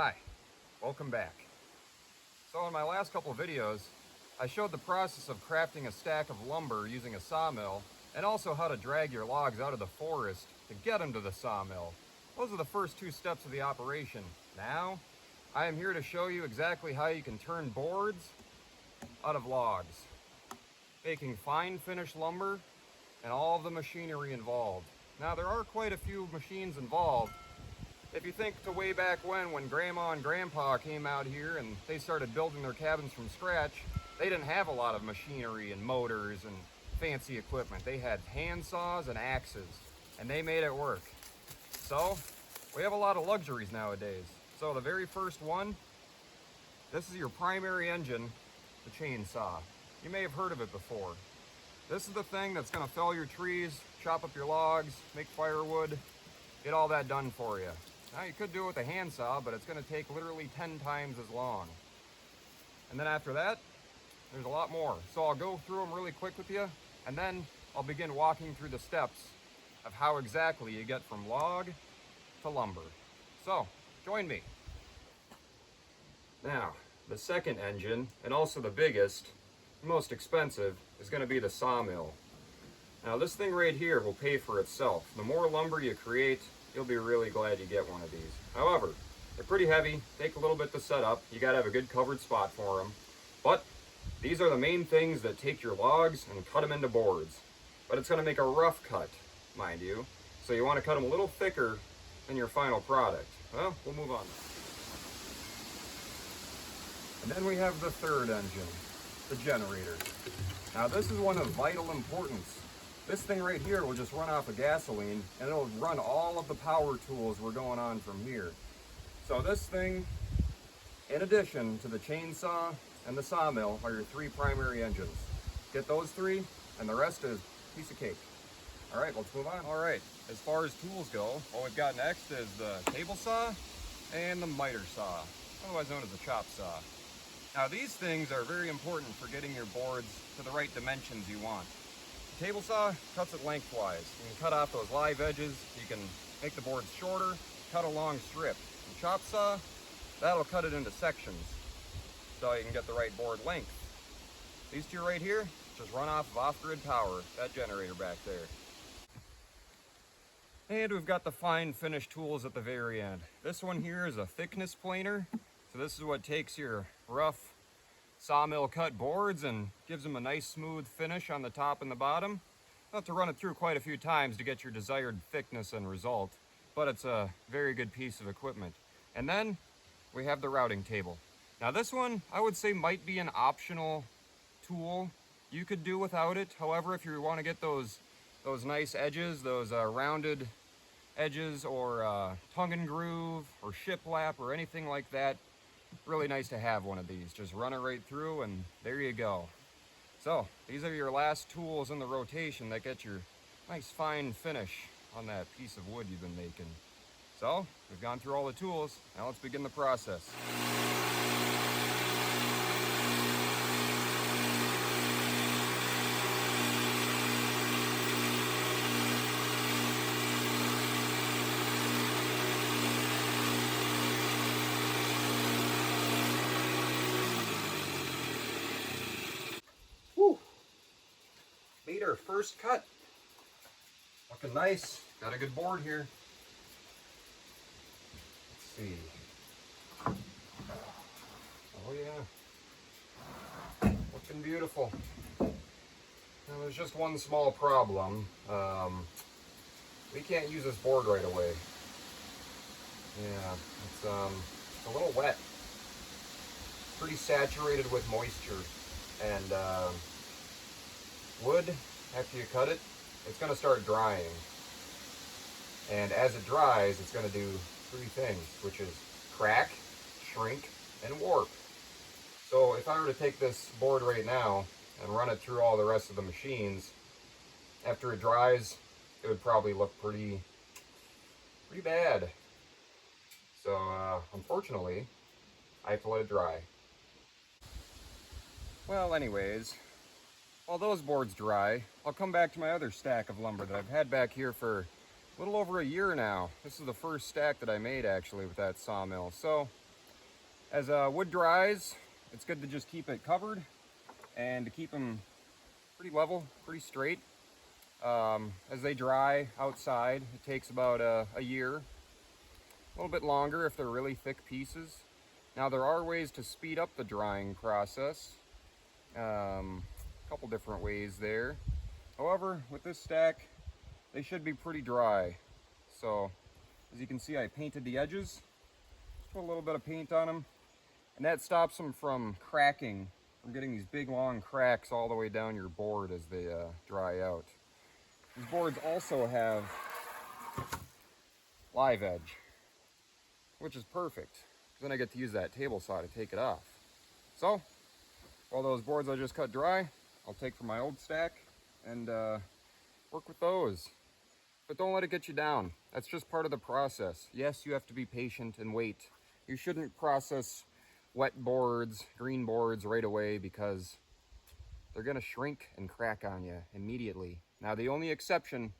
Hi, welcome back. So in my last couple of videos, I showed the process of crafting a stack of lumber using a sawmill, and also how to drag your logs out of the forest to get them to the sawmill. Those are the first two steps of the operation. Now, I am here to show you exactly how you can turn boards out of logs, making fine finished lumber and all of the machinery involved. Now there are quite a few machines involved. If you think to way back when Grandma and Grandpa came out here and they started building their cabins from scratch, they didn't have a lot of machinery and motors and fancy equipment. They had hand saws and axes, and they made it work. So, we have a lot of luxuries nowadays. So the very first one, this is your primary engine, the chainsaw. You may have heard of it before. This is the thing that's gonna fell your trees, chop up your logs, make firewood, get all that done for you. Now you could do it with a handsaw, but it's going to take literally 10 times as long. And then after that, there's a lot more. So I'll go through them really quick with you, and then I'll begin walking through the steps of how exactly you get from log to lumber. So, join me. Now, the second engine, and also the biggest, most expensive, is going to be the sawmill. Now this thing right here will pay for itself. The more lumber you create, you'll be really glad you get one of these. However, they're pretty heavy, take a little bit to set up. You gotta have a good covered spot for them. But these are the main things that take your logs and cut them into boards. But it's gonna make a rough cut, mind you. So you wanna cut them a little thicker than your final product. Well, we'll move on. And then we have the third engine, the generator. Now this is one of vital importance. This thing right here will just run off of gasoline, and it'll run all of the power tools we're going on from here. So this thing, in addition to the chainsaw and the sawmill, are your three primary engines. Get those three, and the rest is a piece of cake. All right, let's move on. All right, as far as tools go, what we've got next is the table saw and the miter saw, otherwise known as the chop saw. Now these things are very important for getting your boards to the right dimensions you want. Table saw cuts it lengthwise. You can cut off those live edges, you can make the boards shorter, cut a long strip. The chop saw, that'll cut it into sections so you can get the right board length. These two right here just run off of off-grid power, that generator back there. And we've got the fine finish tools at the very end. This one here is a thickness planer. So this is what takes your rough sawmill cut boards and gives them a nice smooth finish on the top and the bottom. You'll have to run it through quite a few times to get your desired thickness and result, but it's a very good piece of equipment. And then we have the routing table. Now this one I would say might be an optional tool. You could do without it. However, if you want to get those nice edges, those rounded edges, or tongue and groove or shiplap or anything like that, really nice to have one of these. Just run it right through and there you go. So these are your last tools in the rotation that get your nice fine finish on that piece of wood you've been making. So we've gone through all the tools. Now let's begin the process. Made our first cut. Looking nice. Got a good board here. Let's see. Oh yeah. Looking beautiful. Now there's just one small problem. We can't use this board right away. Yeah, it's a little wet. Pretty saturated with moisture. And wood, after you cut it, it's going to start drying. And as it dries, it's going to do three things, which is crack, shrink, and warp. So if I were to take this board right now and run it through all the rest of the machines, after it dries, it would probably look pretty bad. So unfortunately, I have to let it dry. Well, anyways, while those boards dry, I'll come back to my other stack of lumber that I've had back here for a little over a year now. This is the first stack that I made actually with that sawmill. So As wood dries, it's good to just keep it covered and to keep them pretty level, pretty straight. As they dry outside, it takes about a year, a little bit longer if they're really thick pieces. Now there are ways to speed up the drying process. A couple different ways there. However, with this stack, they should be pretty dry. So, as you can see, I painted the edges. Put a little bit of paint on them. And that stops them from cracking, from getting these big long cracks all the way down your board as they dry out. These boards also have live edge, which is perfect. Then I get to use that table saw to take it off. So, all those boards I just cut dry, I'll take from my old stack and work with those. But don't let it get you down. That's just part of the process. Yes, you have to be patient and wait. You shouldn't process wet boards, green boards right away because they're gonna shrink and crack on you immediately. Now the only exception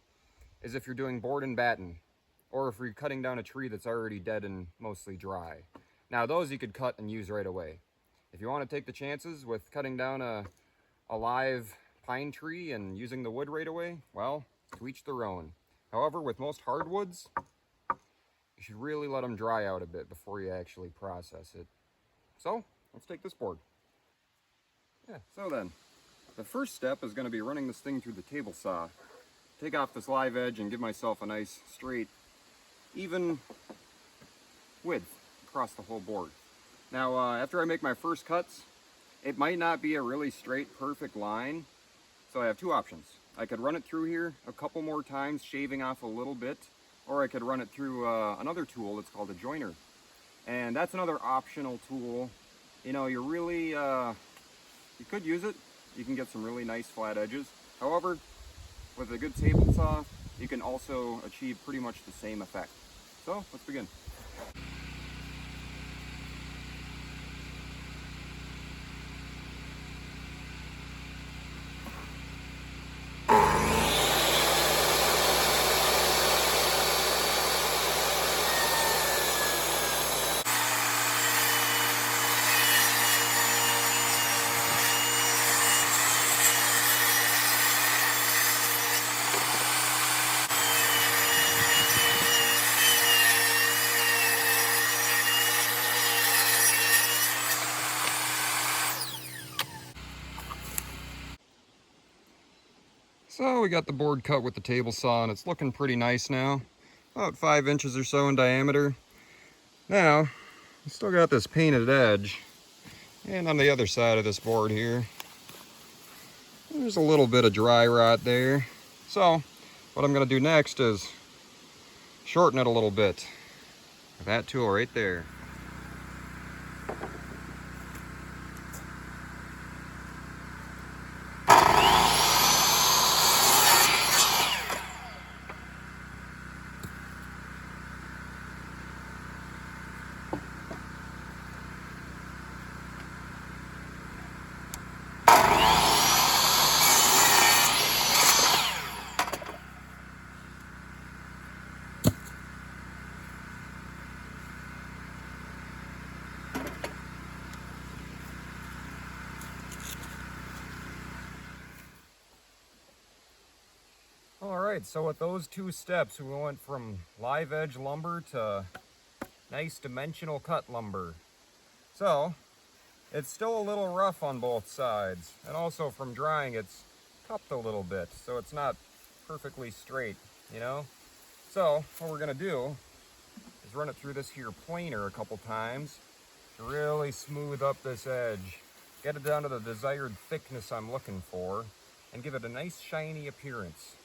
is if you're doing board and batten, or if you're cutting down a tree that's already dead and mostly dry. Now those you could cut and use right away. If you want to take the chances with cutting down a live pine tree and using the wood right away, well, to each their own. However, with most hardwoods, you should really let them dry out a bit before you actually process it. So, let's take this board. Yeah, so then, the first step is going to be running this thing through the table saw. Take off this live edge and give myself a nice, straight, even width across the whole board. Now, after I make my first cuts, it might not be a really straight, perfect line, so I have two options. I could run it through here a couple more times, shaving off a little bit, or I could run it through another tool that's called a joiner. And that's another optional tool. You know, you really, you could use it. You can get some really nice flat edges. However, with a good table saw, you can also achieve pretty much the same effect. So, let's begin. So we got the board cut with the table saw and it's looking pretty nice now. About 5 inches or so in diameter. Now, we still got this painted edge. And on the other side of this board here, there's a little bit of dry rot there. So, what I'm gonna do next is shorten it a little bit with that tool right there. Alright, so with those two steps, we went from live edge lumber to nice dimensional cut lumber. So, it's still a little rough on both sides, and also from drying it's cupped a little bit, so it's not perfectly straight, you know? So, what we're gonna do is run it through this here planer a couple times to really smooth up this edge, get it down to the desired thickness I'm looking for, and give it a nice shiny appearance.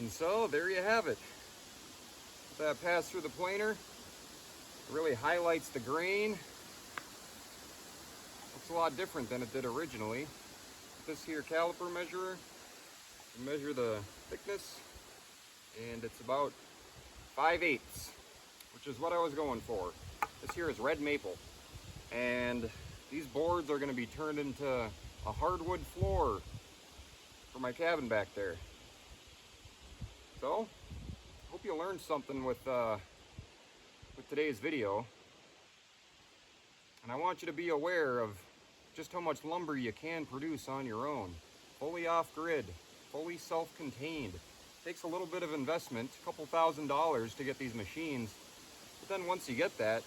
And so there you have it. That pass through the planer really highlights the grain. Looks a lot different than it did originally. This here caliper measurer, you measure the thickness, and it's about 5/8, which is what I was going for. This here is red maple, and these boards are going to be turned into a hardwood floor for my cabin back there. So, hope you learned something with today's video. And I want you to be aware of just how much lumber you can produce on your own. Fully off-grid, fully self-contained. Takes a little bit of investment, a couple $1,000s to get these machines. But then once you get that,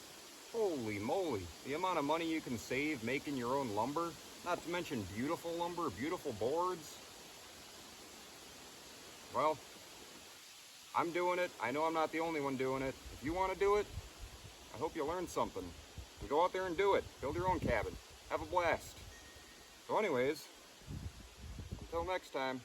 holy moly, the amount of money you can save making your own lumber, not to mention beautiful lumber, beautiful boards. Well, I'm doing it. I know I'm not the only one doing it. If you want to do it, I hope you learned something. And go out there and do it. Build your own cabin. Have a blast. So anyways, until next time.